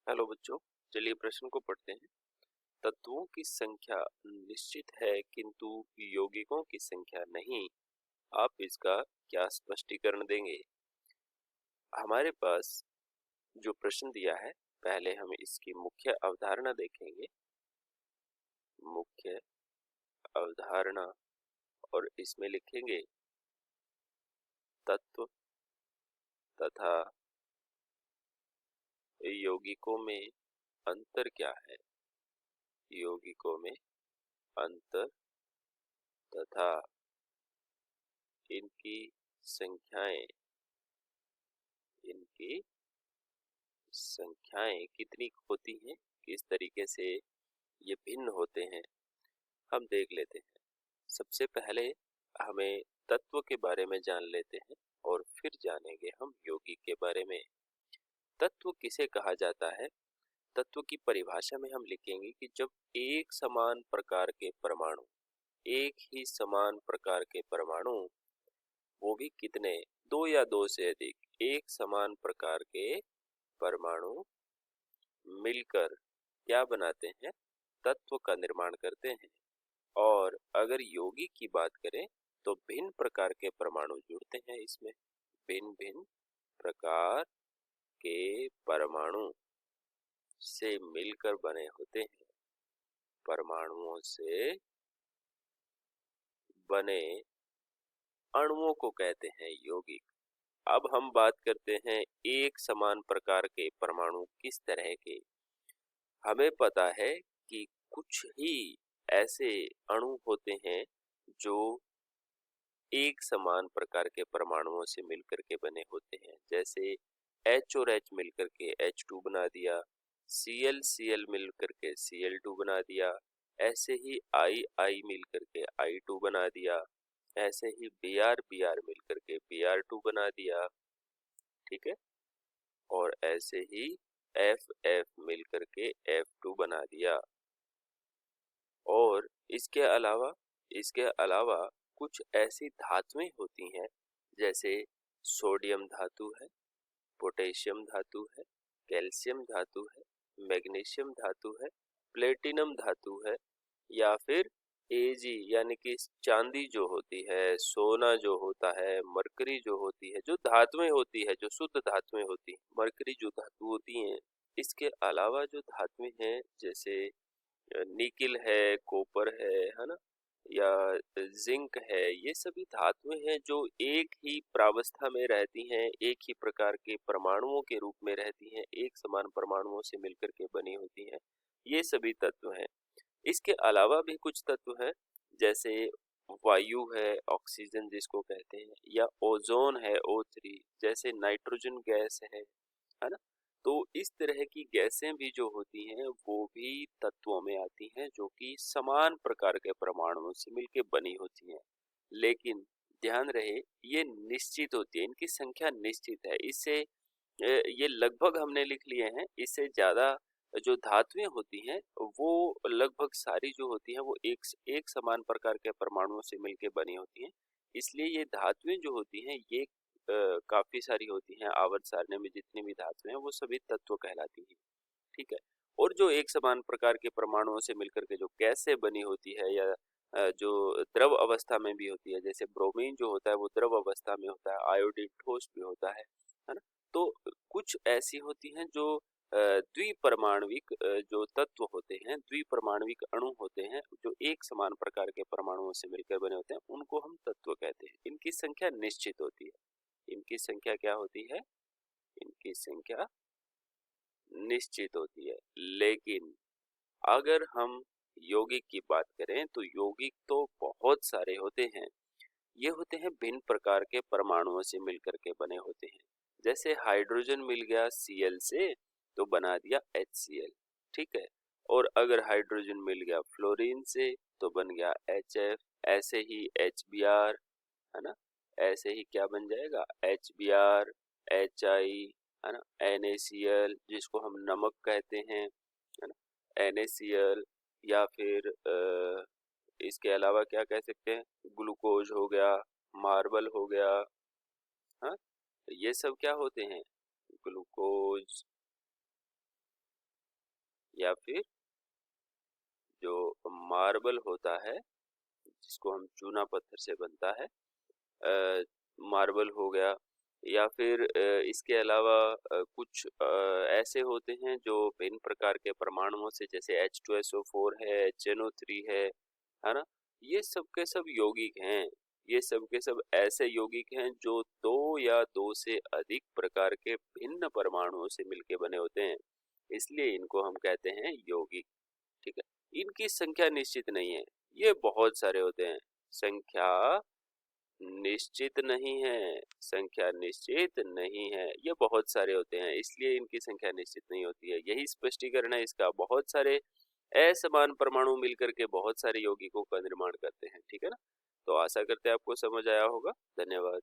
Hello बच्चों, चलिए प्रश्न को पढ़ते हैं। तत्वों की संख्या निश्चित है किंतु यौगिकों की संख्या नहीं। आप इसका क्या स्पष्टीकरण देंगे? हमारे पास जो प्रश्न दिया है, पहले हम इसकी मुख्य अवधारणा देखेंगे। मुख्य अवधारणा, और इसमें लिखेंगे तत्व तथा यौगिकों में अंतर क्या है। यौगिकों में अंतर तथा इनकी संख्याएं इनकी संख्याएं कितनी होती हैं, किस तरीके से ये भिन्न होते हैं, हम देख लेते हैं। सबसे पहले हमें तत्व के बारे में जान लेते हैं और फिर जानेंगे हम यौगिक के बारे में। तत्व किसे कहा जाता है? तत्व की परिभाषा में हम लिखेंगे कि जब एक समान प्रकार के परमाणु, एक ही समान प्रकार के परमाणु, वो भी कितने, दो या दो से अधिक एक समान प्रकार के परमाणु मिलकर क्या बनाते हैं, तत्व का निर्माण करते हैं। और अगर यौगिक की बात करें तो भिन्न प्रकार के परमाणु जुड़ते हैं इसमें। भिन्न भिन्न प्रकार के परमाणु से मिलकर बने होते हैं। परमाणुओं से बने अणुओं को कहते हैं यौगिक। अब हम बात करते हैं एक समान प्रकार के परमाणु किस तरह के। हमें पता है कि कुछ ही ऐसे अणु होते हैं जो एक समान प्रकार के परमाणुओं से मिलकर के बने होते हैं। जैसे H और H मिलकर के H2 बना दिया, Cl Cl मिलकर के Cl2 बना दिया, ऐसे ही I मिलकर के I2 बना दिया, ऐसे ही Br Br मिलकर के Br2 बना दिया, ठीक है। और ऐसे ही F F मिलकर के F2 बना दिया। और इसके अलावा कुछ ऐसी धातुएं होती हैं, जैसे सोडियम धातु है, पोटेशियम धातु है, कैल्शियम धातु है, मैग्नीशियम धातु है, प्लेटिनम धातु है, या फिर Ag यानी कि चांदी जो होती है, सोना जो होता है, मरकरी जो होती है, जो धातुएं होती है, जो शुद्ध धातुएं होती हैं, मरकरी जो धातु होती हैं। इसके अलावा जो धातुएं हैं, जैसे निकिल है, कॉपर है ना, या जिंक है, ये सभी धातुएं हैं जो एक ही प्रावस्था में रहती हैं, एक ही प्रकार के परमाणुओं के रूप में रहती हैं, एक समान परमाणुओं से मिलकर के बनी होती हैं। ये सभी तत्व हैं। इसके अलावा भी कुछ तत्व हैं, जैसे वायु है, ऑक्सीजन जिसको कहते हैं, या ओजोन है O3, जैसे नाइट्रोजन गैस है ना। तो इस तरह की गैसें भी जो होती हैं वो भी तत्वों में आती हैं, जो कि समान प्रकार के परमाणुओं से मिलकर बनी होती हैं। लेकिन ध्यान रहे, ये निश्चित होती है, इनकी संख्या निश्चित है। इससे ये लगभग हमने लिख लिए हैं, इससे ज्यादा जो धातुएं होती हैं वो लगभग सारी जो होती हैं वो एक समान प्रकार के परमाणुओं से मिलकर बनी होती हैं। इसलिए ये धातुएं जो होती हैं ये काफी सारी होती हैं। आवर्त सारणी में जितनी भी धातुएं हैं वो सभी तत्व कहलाती हैं, ठीक है। और जो एक समान प्रकार के परमाणुओं से मिलकर के जो गैस से बनी होती है, या जो द्रव अवस्था में भी होती है, जैसे ब्रोमीन जो होता है वो द्रव अवस्था में होता है, आयोडीन ठोस भी होता है ना। तो कुछ ऐसी होती हैं जो द्विपरमाणविक जो तत्व होते हैं, द्विपरमाणविक अणु होते हैं, जो एक समान प्रकार के परमाणुओं से मिलकर बने होते हैं, उनको हम तत्व कहते हैं। इनकी संख्या निश्चित होती है। इनकी संख्या क्या होती है? इनकी संख्या निश्चित होती है। लेकिन अगर हम यौगिक की बात करें तो यौगिक तो बहुत सारे होते हैं। ये होते हैं भिन्न प्रकार के परमाणुओं से मिलकर के बने होते हैं। जैसे हाइड्रोजन मिल गया Cl से तो बना दिया HCl, ठीक है। और अगर हाइड्रोजन मिल गया फ्लोरीन से तो बन गया HF। ऐसे ही HBr, है ना, ऐसे ही क्या बन जाएगा, HBr, HI, है ना, NaCl जिसको हम नमक कहते हैं, है ना, NaCl। या फिर इसके अलावा क्या कह सकते हैं, ग्लूकोज हो गया, मार्बल हो गया, हाँ, ये सब क्या होते हैं, ग्लूकोज, या फिर जो मार्बल होता है जिसको हम चूना पत्थर से बनता है, मार्बल हो गया, या फिर इसके अलावा कुछ ऐसे होते हैं जो भिन्न प्रकार के परमाणुओं से, जैसे H2SO4 है, HNO3 है ना, ये सब के सब यौगिक हैं। ये सब के सब ऐसे यौगिक हैं जो दो या दो से अधिक प्रकार के भिन्न परमाणुओं से मिलके बने होते हैं, इसलिए इनको हम कहते हैं यौगिक। ठीक है, इनकी संख्या निश्चित नहीं है, ये बहुत सारे होते हैं। संख्या निश्चित नहीं है, संख्या निश्चित नहीं है, ये बहुत सारे होते हैं, इसलिए इनकी संख्या निश्चित नहीं होती है। यही स्पष्टीकरण है इसका। बहुत सारे असमान परमाणु मिलकर के बहुत सारे यौगिकों का निर्माण करते हैं। ठीक है ना, तो आशा करते हैं आपको समझ आया होगा। धन्यवाद।